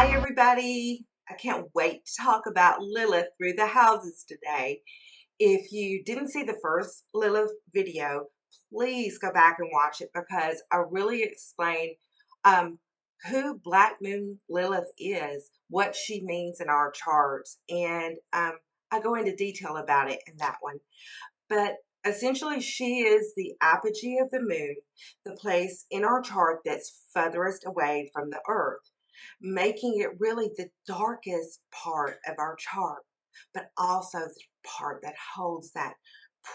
Hi, everybody. I can't wait to talk about Lilith through the houses today. If you didn't see the first Lilith video, please go back and watch it because I really explain um, who Black Moon Lilith is, what she means in our charts, and I go into detail about it in that one. But essentially, she is the apogee of the moon, the place in our chart that's furthest away from the earth, making it really the darkest part of our chart, but also the part that holds that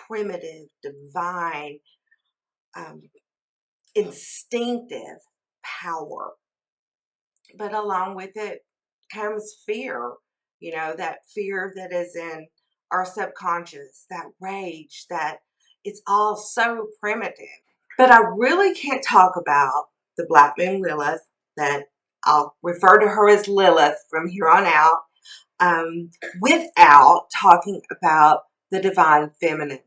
primitive, divine, um, instinctive power. But along with it comes fear, that fear that is in our subconscious, that rage, that it's all so primitive. But I really can't talk about the Black Moon Lilith, that I'll refer to her as Lilith from here on out, without talking about the divine feminine.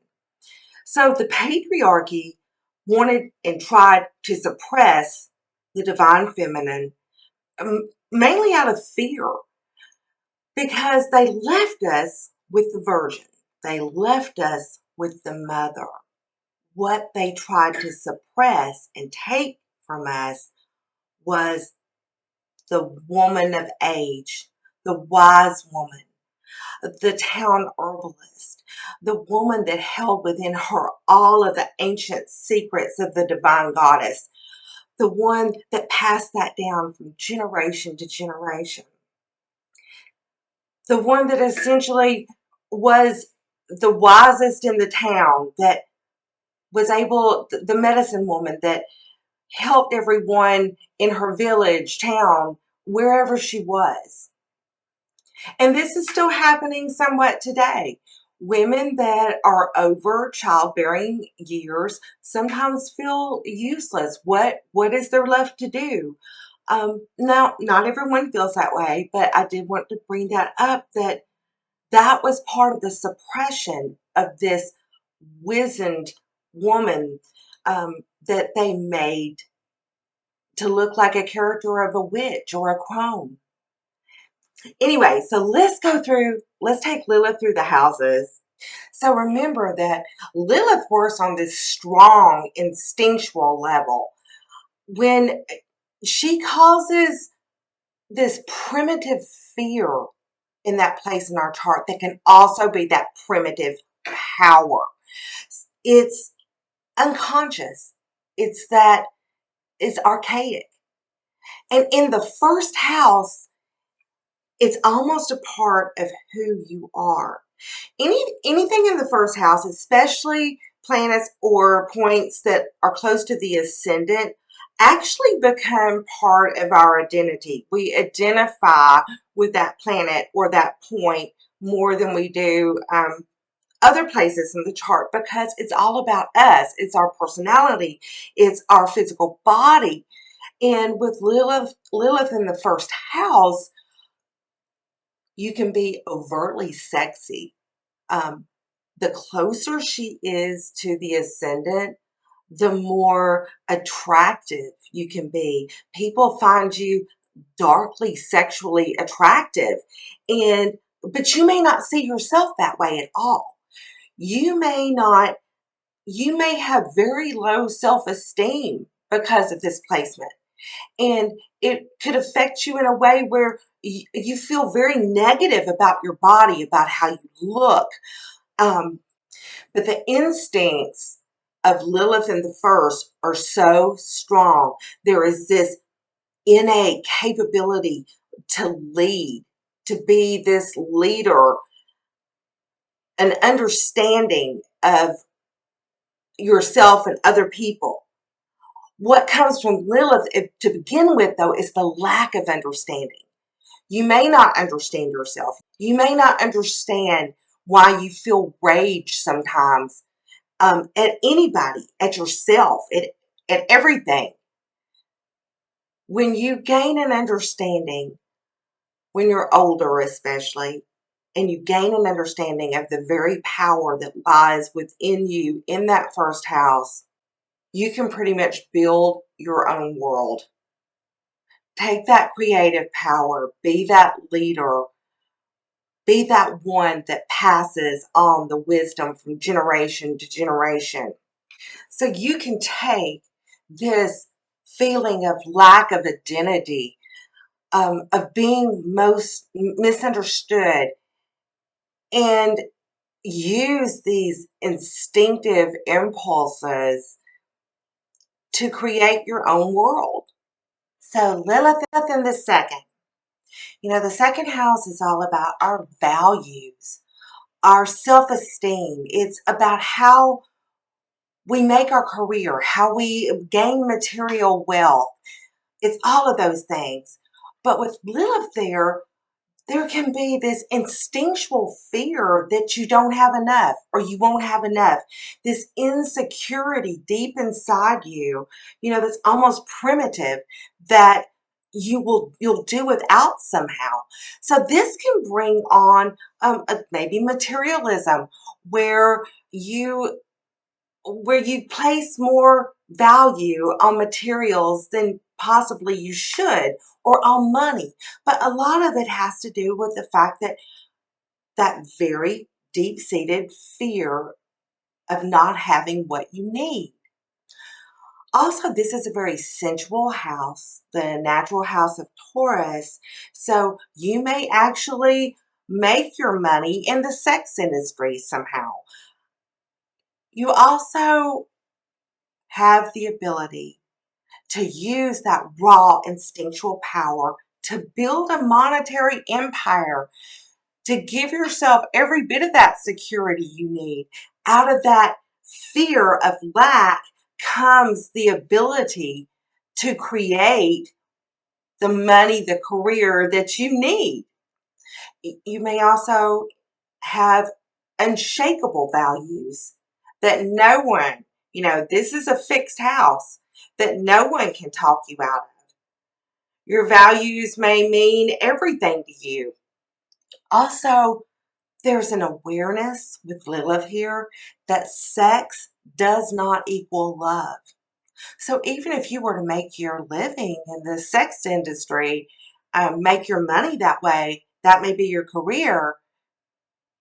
So the patriarchy wanted and tried to suppress the divine feminine, mainly out of fear, because they left us with the virgin. They left us with the mother. What they tried to suppress and take from us was the woman of age, the wise woman, the town herbalist, the woman that held within her all of the ancient secrets of the divine goddess, the one that passed that down from generation to generation, the one that essentially was the wisest in the town, that was able, the medicine woman that helped everyone in her village, town, wherever she was. And this is still happening somewhat today. Women that are over childbearing years sometimes feel useless. What is there left to do? Now, not everyone feels that way, but I did want to bring that up, that was part of the suppression of this wizened woman, that they made to look like a character of a witch or a crone. Anyway, so let's take Lilith through the houses. So remember that Lilith works on this strong instinctual level. When she causes this primitive fear in that place in our chart, that can also be that primitive power. It's unconscious. It's archaic. And in the first house, it's almost a part of who you are. Anything in the first house, especially planets or points that are close to the ascendant, actually become part of our identity. We identify with that planet or that point more than we do other places in the chart, because it's all about us. It's our personality. It's our physical body. And with Lilith in the first house, you can be overtly sexy. The closer she is to the ascendant, the more attractive you can be. People find you darkly sexually attractive, but you may not see yourself that way at all. You may have very low self-esteem because of this placement. And it could affect you in a way where you feel very negative about your body, about how you look. But the instincts of Lilith in the first are so strong. There is this innate capability to lead, to be this leader, an understanding of yourself and other people. What comes from Lilith, to begin with, though, is the lack of understanding. You may not understand yourself. You may not understand why you feel rage sometimes, at anybody, at yourself, at everything. When you gain an understanding, when you're older especially, and you gain an understanding of the very power that lies within you in that first house, you can pretty much build your own world. Take that creative power, be that leader, be that one that passes on the wisdom from generation to generation. So you can take this feeling of lack of identity, of being most misunderstood, and use these instinctive impulses to create your own world. So Lilith in the second. The second house is all about our values, our self-esteem. It's about how we make our career, how we gain material wealth. It's all of those things. But with Lilith there can be this instinctual fear that you don't have enough or you won't have enough. This insecurity deep inside you, that's almost primitive, that you'll do without somehow. So this can bring on maybe materialism, where you place more value on materials than possibly you should, or on money. But a lot of it has to do with the fact that very deep-seated fear of not having what you need. Also, this is a very sensual house, the natural house of Taurus. So you may actually make your money in the sex industry somehow. You also have the ability to use that raw instinctual power to build a monetary empire, to give yourself every bit of that security you need. Out of that fear of lack comes the ability to create the money, the career that you need. You may also have unshakable values that no one, this is a fixed house that no one can talk you out of. Your values may mean everything to you. Also, there's an awareness with Lilith here that sex does not equal love. So even if you were to make your living in the sex industry, make your money that way, that may be your career,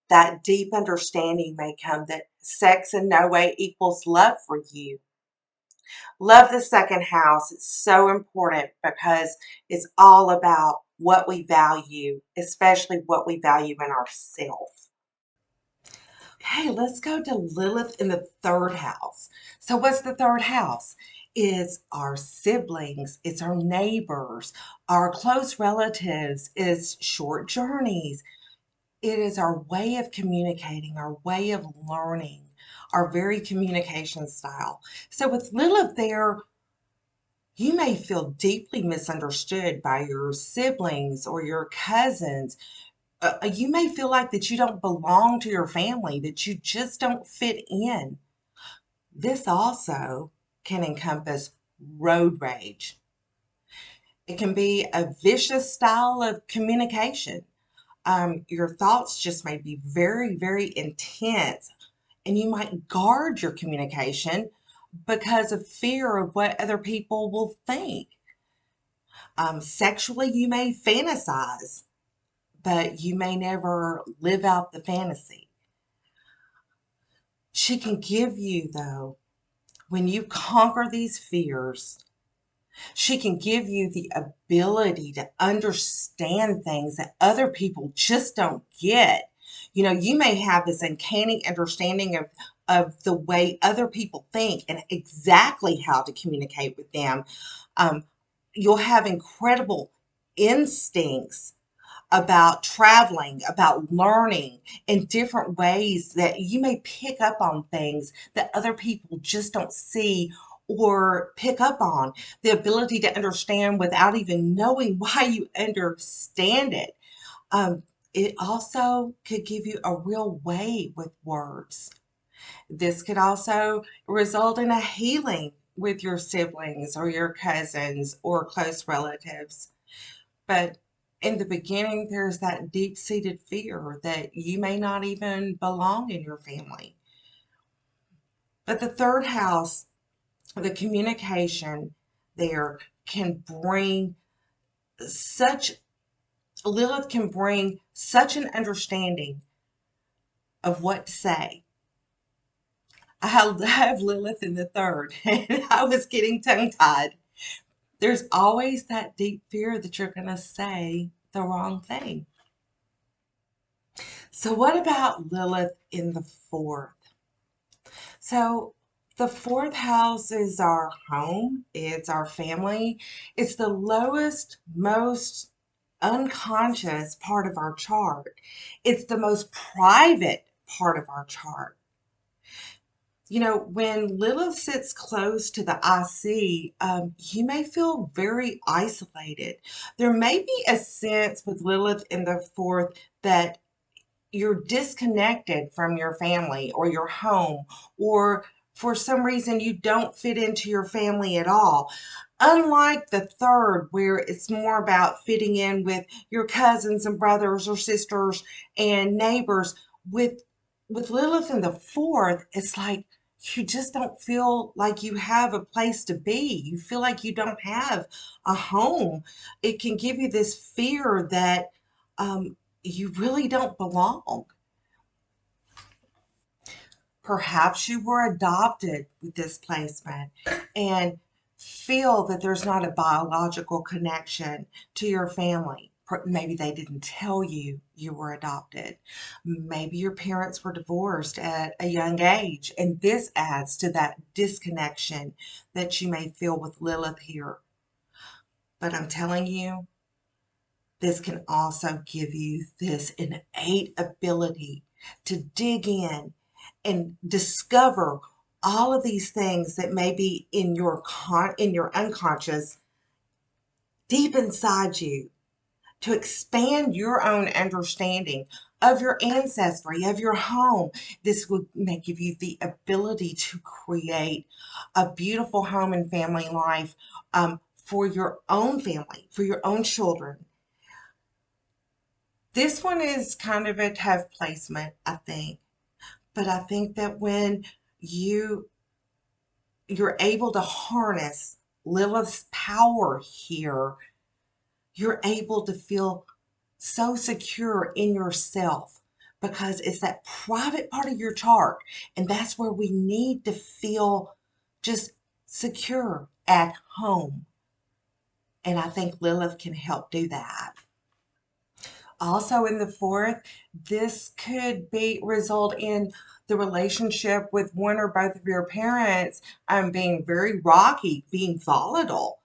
that deep understanding may come that sex in no way equals love for you. Love the second house. It's so important because it's all about what we value, especially what we value in ourselves. Okay, let's go to Lilith in the third house. So what's the third house? It's our siblings, it's our neighbors, our close relatives, it's short journeys. It is our way of communicating, our way of learning, our very communication style. So with Lilith there, you may feel deeply misunderstood by your siblings or your cousins. You may feel like that you don't belong to your family, that you just don't fit in. This also can encompass road rage. It can be a vicious style of communication. Your thoughts just may be very, very intense, and you might guard your communication because of fear of what other people will think. Sexually, you may fantasize, but you may never live out the fantasy. She can give you, though, when you conquer these fears, she can give you the ability to understand things that other people just don't get. You may have this uncanny understanding of the way other people think and exactly how to communicate with them. Um, you'll have incredible instincts about traveling, about learning in different ways, that you may pick up on things that other people just don't see or pick up on. The ability to understand without even knowing why you understand it. Um, it also could give you a real way with words. This could also result in a healing with your siblings or your cousins or close relatives. But in the beginning, there's that deep-seated fear that you may not even belong in your family. But the third house, the communication there can bring such Lilith can bring such an understanding of what to say. I have Lilith in the third, and I was getting tongue-tied. There's always that deep fear that you're going to say the wrong thing. So what about Lilith in the fourth? So the fourth house is our home. It's our family. It's the lowest, most unconscious part of our chart. It's the most private part of our chart. You know, when Lilith sits close to the IC, you may feel very isolated. There may be a sense with Lilith in the fourth that you're disconnected from your family or your home, or for some reason you don't fit into your family at all. Unlike the third, where it's more about fitting in with your cousins and brothers or sisters and neighbors, with Lilith in the fourth, it's like you just don't feel like you have a place to be. You feel like you don't have a home. It can give you this fear that you really don't belong. Perhaps you were adopted with this placement and feel that there's not a biological connection to your family. Maybe they didn't tell you you were adopted. Maybe your parents were divorced at a young age, and this adds to that disconnection that you may feel with Lilith here. But I'm telling you, this can also give you this innate ability to dig in and discover all of these things that may be in your unconscious, deep inside you, to expand your own understanding of your ancestry, of your home. May give you the ability to create a beautiful home and family life for your own family, for your own children. This one is kind of a tough placement, I think. But I think that when you're able to harness Lilith's power here, you're able to feel so secure in yourself, because it's that private part of your chart, and that's where we need to feel just secure at home. And I think Lilith can help do that. Also in the fourth, this could be result in the relationship with one or both of your parents being very rocky, being volatile.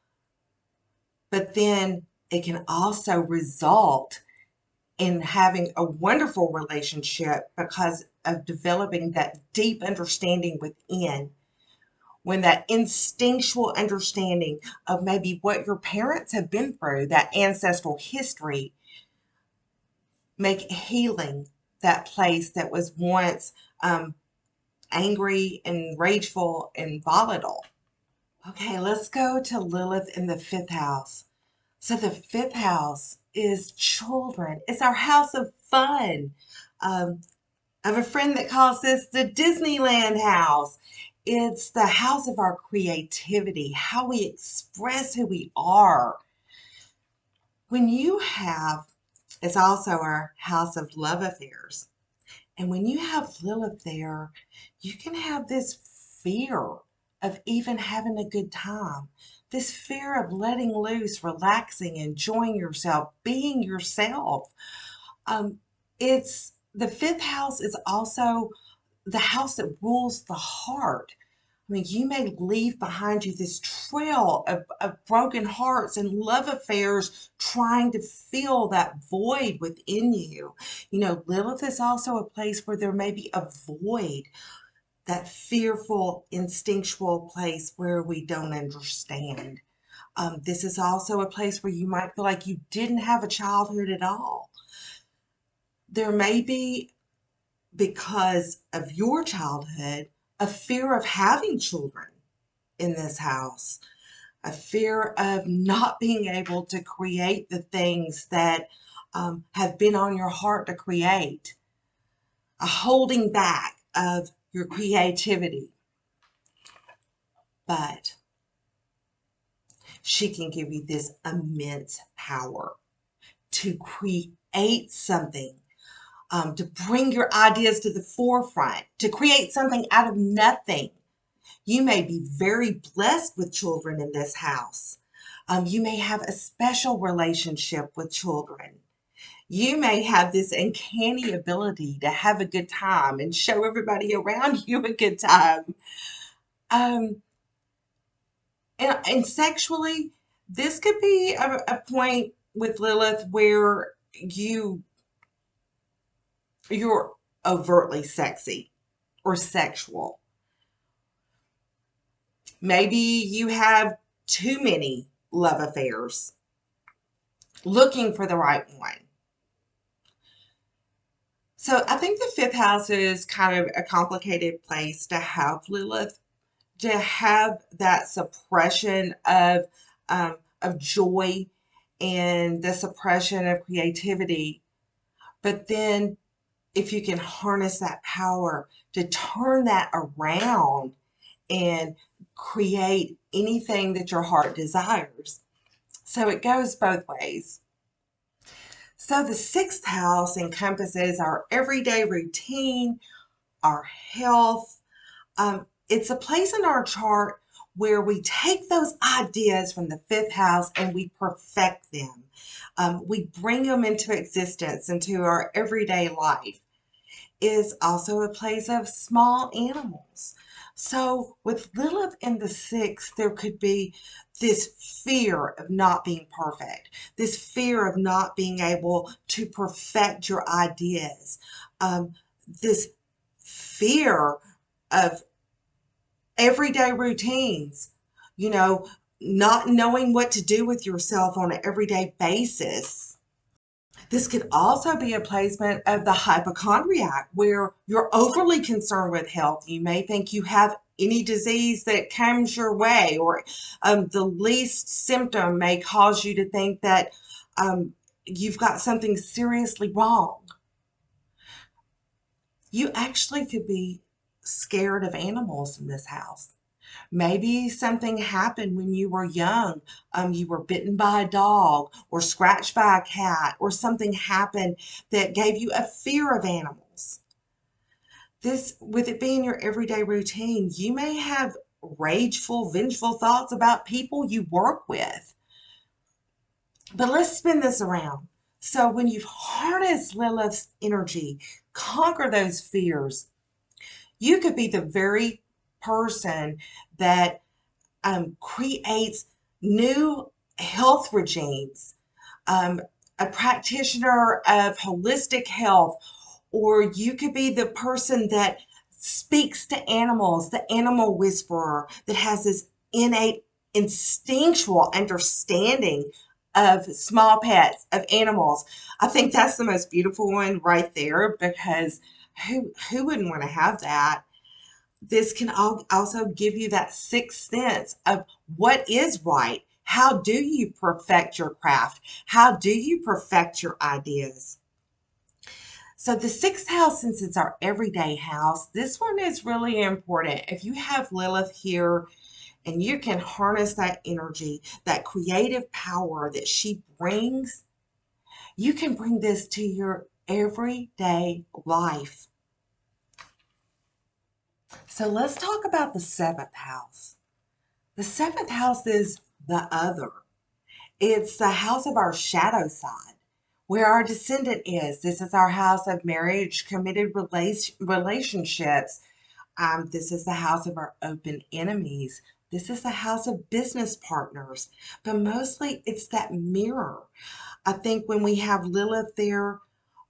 But then it can also result in having a wonderful relationship because of developing that deep understanding within. When that instinctual understanding of maybe what your parents have been through, that ancestral history, make healing that place that was once angry and rageful and volatile. Okay, let's go to Lilith in the fifth house. So the fifth house is children. It's our house of fun. I have a friend that calls this the Disneyland house. It's the house of our creativity, how we express who we are. When you have, it's also our house of love affairs. And when you have Lilith there, you can have this fear of even having a good time, this fear of letting loose, relaxing, enjoying yourself, being yourself. It's the fifth house is also the house that rules the heart. I mean, you may leave behind you this trail of broken hearts and love affairs trying to fill that void within you. You know, Lilith is also a place where there may be a void, that fearful, instinctual place where we don't understand. This is also a place where you might feel like you didn't have a childhood at all. There may be, because of your childhood, a fear of having children in this house, a fear of not being able to create the things that have been on your heart to create, a holding back of your creativity. But She can give you this immense power to create something, to bring your ideas to the forefront, to create something out of nothing. You may be very blessed with children in this house. You may have a special relationship with children. You may have this uncanny ability to have a good time and show everybody around you a good time. Um, and sexually, this could be a point with Lilith where you're overtly sexy or sexual. Maybe you have too many love affairs, looking for the right one. So I think the fifth house is kind of a complicated place to have Lilith, to have that suppression of joy and the suppression of creativity. But then if you can harness that power to turn that around and create anything that your heart desires. So it goes both ways. So the sixth house encompasses our everyday routine, our health. It's a place in our chart where we take those ideas from the fifth house and we perfect them. We bring them into existence, into our everyday life. Is also a place of small animals. So with Lilith in the sixth, there could be this fear of not being perfect, this fear of not being able to perfect your ideas, this fear of everyday routines, you know, not knowing what to do with yourself on an everyday basis. This could also be a placement of the hypochondriac, where you're overly concerned with health. You may think you have any disease that comes your way, or the least symptom may cause you to think that you've got something seriously wrong. You actually could be scared of animals in this house. Maybe something happened when you were young. You were bitten by a dog or scratched by a cat, or something happened that gave you a fear of animals. This, with it being your everyday routine, you may have rageful, vengeful thoughts about people you work with. But let's spin this around. So when you've harnessed Lilith's energy, conquer those fears, you could be the very person that creates new health regimes, a practitioner of holistic health, or you could be the person that speaks to animals, the animal whisperer that has this innate instinctual understanding of small pets, of animals. I think that's the most beautiful one right there, because who wouldn't want to have that? This can also give you that sixth sense of what is right. How do you perfect your craft? How do you perfect your ideas? So the sixth house, since it's our everyday house, this one is really important. If you have Lilith here and you can harness that energy, that creative power that she brings, you can bring this to your everyday life. So let's talk about the seventh house. The seventh house is the other. It's the house of our shadow side, where our descendant is. This is our house of marriage, committed relationships. This is the house of our open enemies. This is the house of business partners. But mostly it's that mirror. I think when we have Lilith there,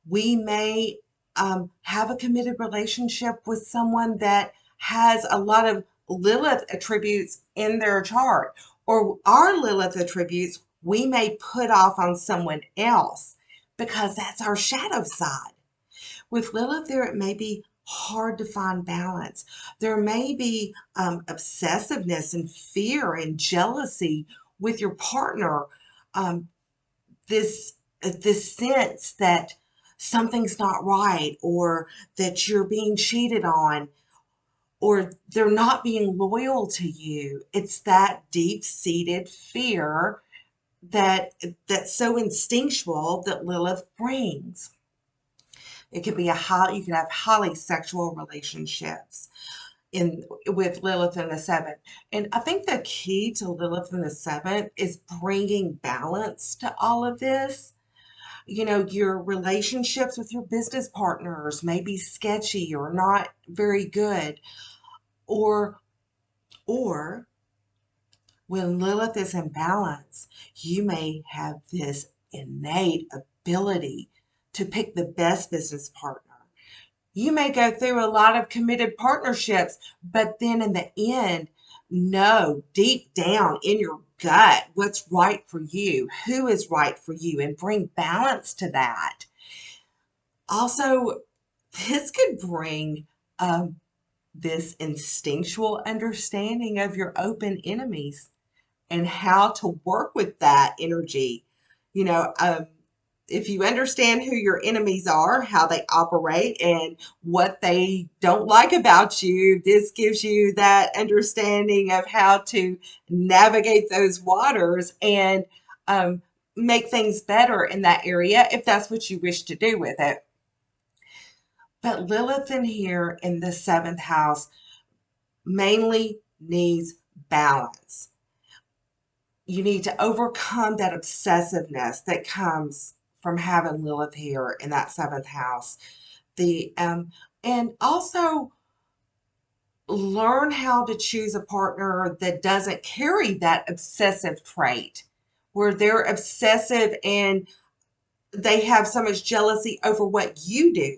we may have a committed relationship with someone that has a lot of Lilith attributes in their chart, or our Lilith attributes we may put off on someone else because that's our shadow side. With Lilith there, it may be hard to find balance. There may be obsessiveness and fear and jealousy with your partner. This this sense that something's not right, or that you're being cheated on, or they're not being loyal to you. It's that deep-seated fear that's so instinctual that Lilith brings. It could be you could have highly sexual relationships in with Lilith in the seventh. And I think the key to Lilith in the seventh is bringing balance to all of this. You know, your relationships with your business partners may be sketchy or not very good, or or when Lilith is in balance, you may have this innate ability to pick the best business partner. You may go through a lot of committed partnerships, but then in the end, know deep down in your gut what's right for you, who is right for you, and bring balance to that. Also, this could bring this instinctual understanding of your open enemies and how to work with that energy. You know, if you understand who your enemies are, how they operate, and what they don't like about you, this gives you that understanding of how to navigate those waters and um, make things better in that area if that's what you wish to do with it. But Lilith in here in the seventh house mainly needs balance. You need to overcome that obsessiveness that comes from having Lilith here in that seventh house. And also learn how to choose a partner that doesn't carry that obsessive trait, where they're obsessive and they have so much jealousy over what you do.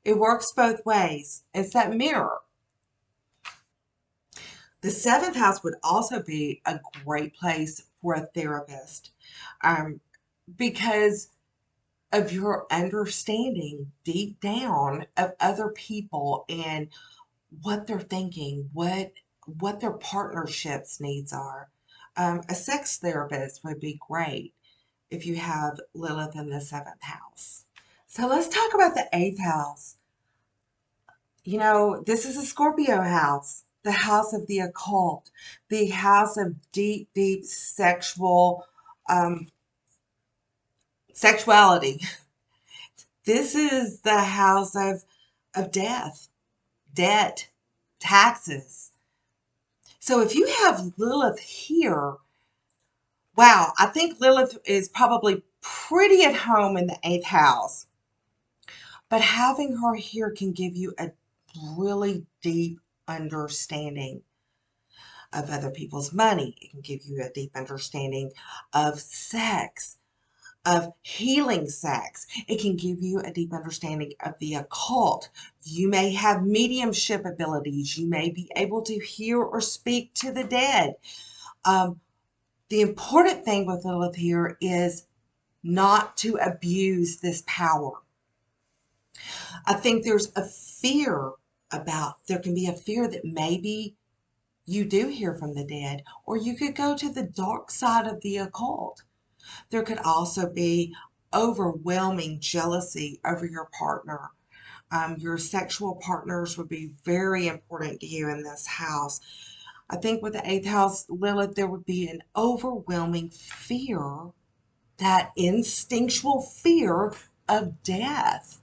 It works both ways. It's that mirror. The seventh house would also be a great place for a therapist, um, because of your understanding deep down of other people and what they're thinking, what their partnerships needs are. A sex therapist would be great if you have Lilith in the seventh house. So let's talk about the eighth house. You know, this is a Scorpio house, the house of the occult, the house of deep, deep sexuality. This is the house of death, debt, taxes. So if you have Lilith here, wow, I think Lilith is probably pretty at home in the eighth house. But having her here can give you a really deep understanding of other people's money. It can give you a deep understanding of sex, of healing sex. It can give you a deep understanding of the occult. You may have mediumship abilities. You may be able to hear or speak to the dead. The important thing with Lilith here is not to abuse this power. I think there's a fear there can be a fear that maybe you do hear from the dead, or you could go to the dark side of the occult. There could also be overwhelming jealousy over your partner. Your sexual partners would be very important to you in this house. I think with the eighth house, Lilith, there would be an overwhelming fear, that instinctual fear of death.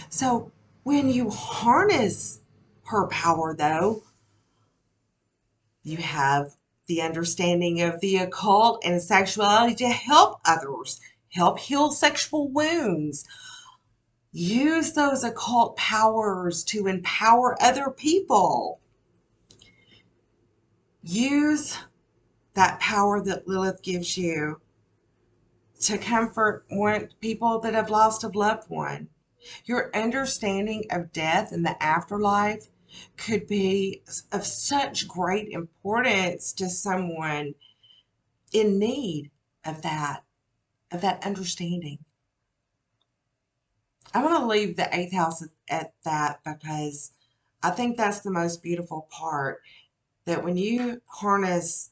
So when you harness her power, though, you have the understanding of the occult and sexuality to help others, help heal sexual wounds. Use those occult powers to empower other people. Use that power that Lilith gives you to comfort people that have lost a loved one. Your understanding of death and the afterlife could be of such great importance to someone in need of that understanding. I want to leave the eighth house at that, because I think that's the most beautiful part, that when you harness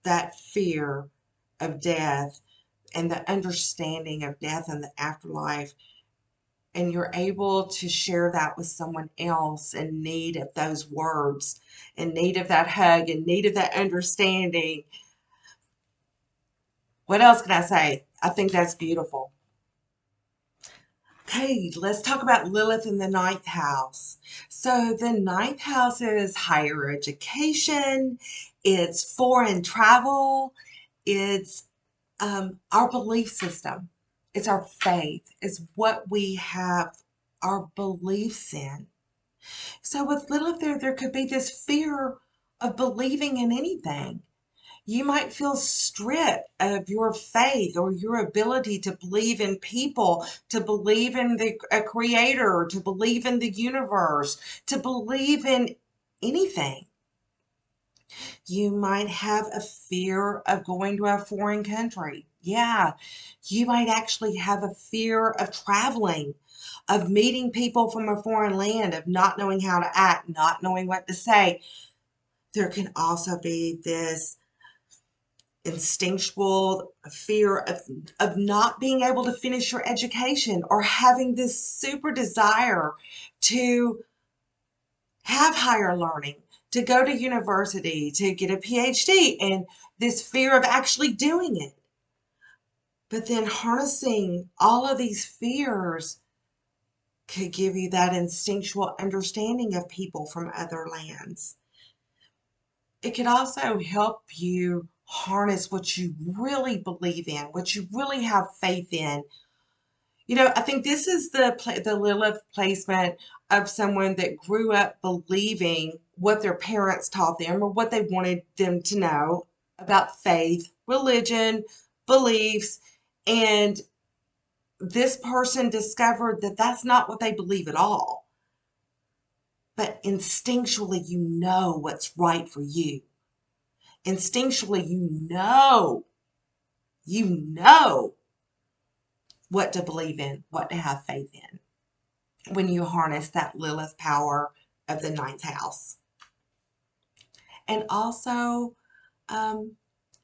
that fear of death and the understanding of death and the afterlife, and you're able to share that with someone else in need of those words, in need of that hug, in need of that understanding. What else can I say? I think that's beautiful. Okay, let's talk about Lilith in the ninth house. So the ninth house is higher education, it's foreign travel, it's our belief system, it's our faith, it's what we have our beliefs in. So with Lilith there could be this fear of believing in anything. You might feel stripped of your faith or your ability to believe in people, to believe in a creator, to believe in the universe, to believe in anything. You might have a fear of going to a foreign country. Yeah, you might actually have a fear of traveling, of meeting people from a foreign land, of not knowing how to act, not knowing what to say. There can also be this instinctual fear of not being able to finish your education, or having this super desire to have higher learning, to go to university, to get a PhD, and this fear of actually doing it. But then harnessing all of these fears could give you that instinctual understanding of people from other lands. It could also help you harness what you really believe in, what you really have faith in. You know, I think this is the Lilith placement of someone that grew up believing what their parents taught them or what they wanted them to know about faith, religion, beliefs, and this person discovered that that's not what they believe at all. But instinctually, you know what's right for you. Instinctually, you know what to believe in, what to have faith in when you harness that Lilith power of the ninth house. And also,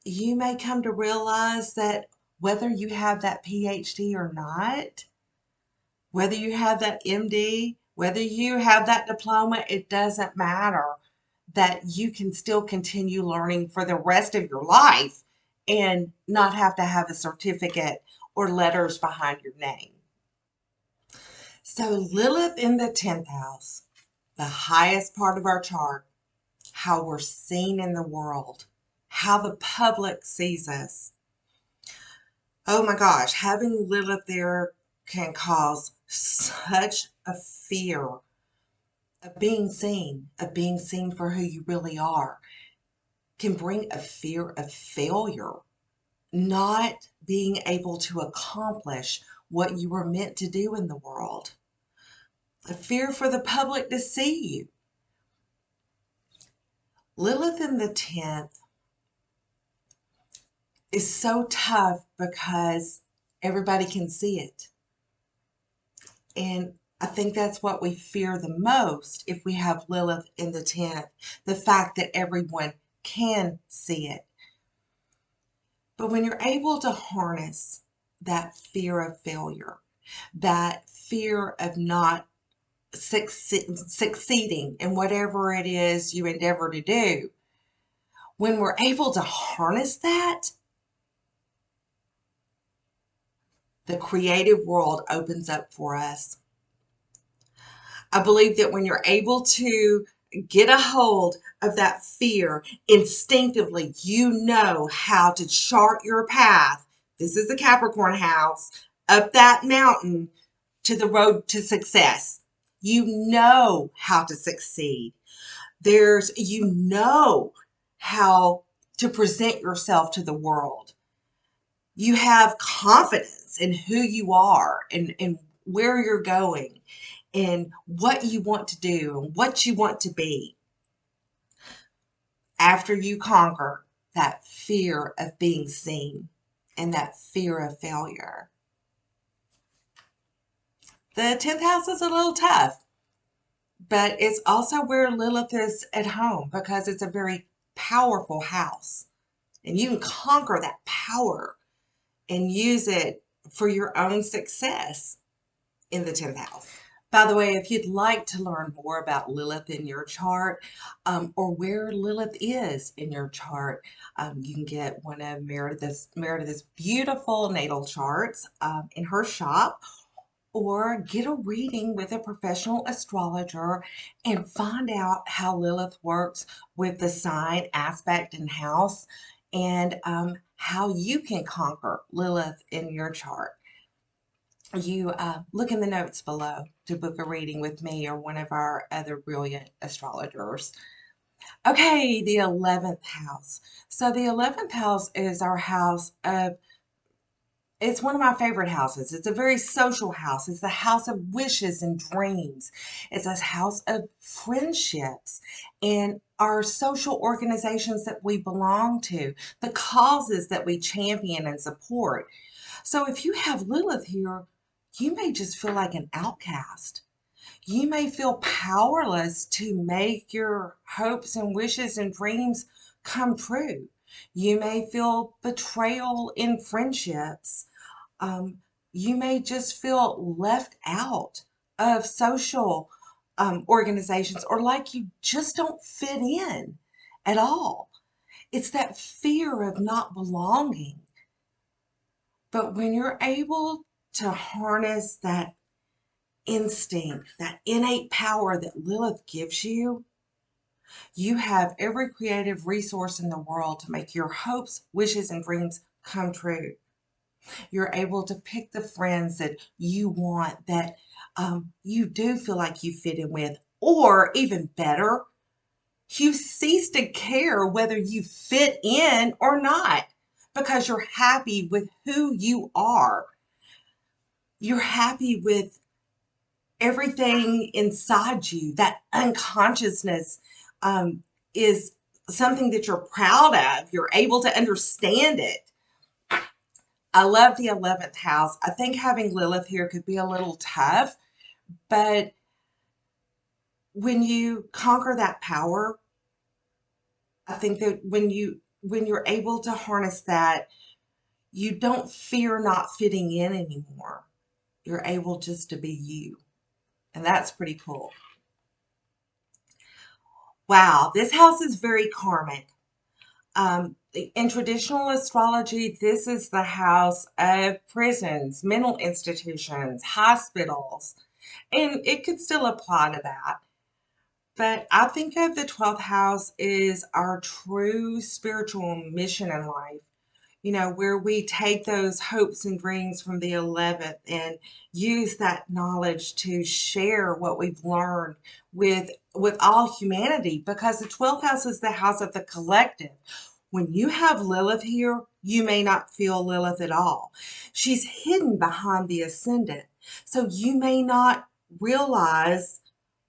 you may come to realize that whether you have that PhD or not, whether you have that MD, whether you have that diploma, it doesn't matter. That you can still continue learning for the rest of your life and not have to have a certificate or letters behind your name. So Lilith in the 10th house, the highest part of our chart, how we're seen in the world, how the public sees us. Oh my gosh, having Lilith there can cause such a fear of being seen for who you really are. Can bring a fear of failure, not being able to accomplish what you were meant to do in the world. A fear for the public to see you. Lilith in the 10th is so tough because everybody can see it. And I think that's what we fear the most if we have Lilith in the 10th, the fact that everyone can see it. But when you're able to harness that fear of failure, that fear of not succeeding in whatever it is you endeavor to do, when we're able to harness that, the creative world opens up for us. I believe that when you're able to get a hold of that fear, instinctively, you know how to chart your path. This is the Capricorn house, up that mountain to the road to success. You know how to succeed. You know how to present yourself to the world. You have confidence in who you are and where you're going and what you want to do and what you want to be. After you conquer that fear of being seen and that fear of failure. The 10th house is a little tough, but it's also where Lilith is at home because it's a very powerful house. And you can conquer that power and use it for your own success. in the 10th house. By the way, if you'd like to learn more about Lilith in your chart, or where Lilith is in your chart, you can get one of Meredith's beautiful natal charts in her shop, or get a reading with a professional astrologer and find out how Lilith works with the sign, aspect, and house, and how you can conquer Lilith in your chart. You look in the notes below to book a reading with me or one of our other brilliant astrologers. Okay, the 11th house. So the 11th house is our house of, it's one of my favorite houses. It's a very social house. It's the house of wishes and dreams. It's a house of friendships and our social organizations that we belong to, the causes that we champion and support. So if you have Lilith here, you may just feel like an outcast. You may feel powerless to make your hopes and wishes and dreams come true. You may feel betrayal in friendships. You may just feel left out of social organizations, or like you just don't fit in at all. It's that fear of not belonging. But when you're able to harness that instinct, that innate power that Lilith gives you, you have every creative resource in the world to make your hopes, wishes, and dreams come true. You're able to pick the friends that you want, that you do feel like you fit in with, or even better, you cease to care whether you fit in or not because you're happy with who you are. You're happy with everything inside you. That unconsciousness is something that you're proud of. You're able to understand it. I love the 11th house. I think having Lilith here could be a little tough, but when you conquer that power, I think that when you're able to harness that, you don't fear not fitting in anymore. You're able just to be you. And that's pretty cool. Wow, this house is very karmic. In traditional astrology, this is the house of prisons, mental institutions, hospitals, and it could still apply to that. But I think of the 12th house is our true spiritual mission in life, where we take those hopes and dreams from the 11th and use that knowledge to share what we've learned with all humanity, because the 12th house is the house of the collective. When you have Lilith here, you may not feel Lilith at all. She's hidden behind the ascendant, so you may not realize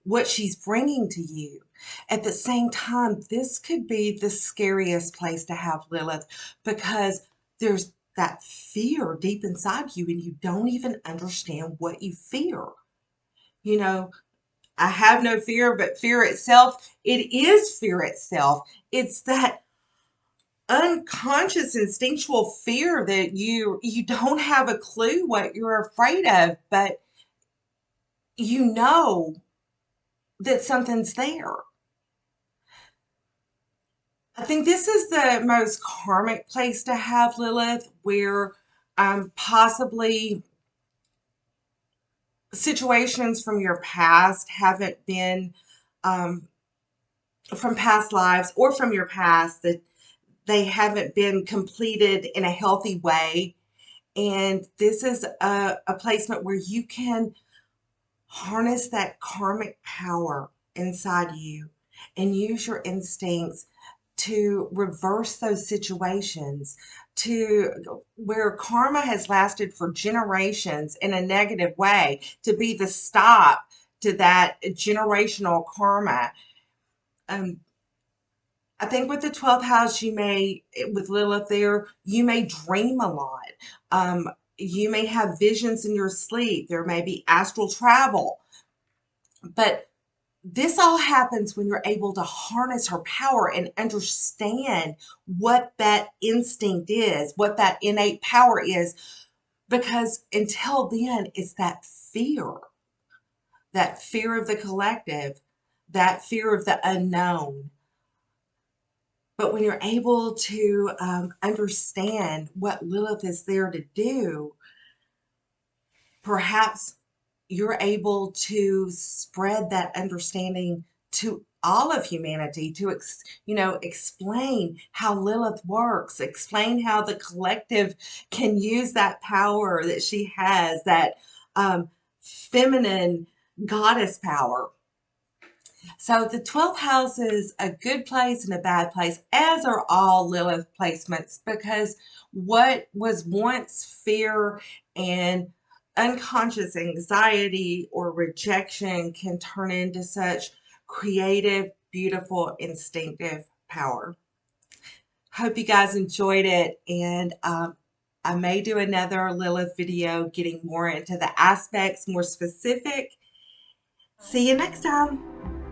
what she's bringing to you. At the same time, this could be the scariest place to have Lilith, because there's that fear deep inside you and you don't even understand what you fear. You know, I have no fear, but fear itself, it is fear itself. It's that unconscious instinctual fear that you don't have a clue what you're afraid of, but you know that something's there. I think this is the most karmic place to have Lilith, where possibly situations from your past haven't been um, from past lives or from your past, that they haven't been completed in a healthy way. And this is a placement where you can harness that karmic power inside you and use your instincts to reverse those situations, to where karma has lasted for generations in a negative way, to be the stop to that generational karma. Um, I think with the 12th house, with Lilith there, you may dream a lot. Um, you may have visions in your sleep. There may be astral travel. But this all happens when you're able to harness her power and understand what that instinct is, what that innate power is, because until then, it's that that fear of the collective, that fear of the unknown. But when you're able to understand what Lilith is there to do, perhaps you're able to spread that understanding to all of humanity, to explain how Lilith works, explain how the collective can use that power that she has, that feminine goddess power. So the 12th house is a good place and a bad place, as are all Lilith placements, because what was once fear and unconscious anxiety or rejection can turn into such creative, beautiful, instinctive power. Hope you guys enjoyed it, and I may do another Lilith video getting more into the aspects, more specific. See you next time.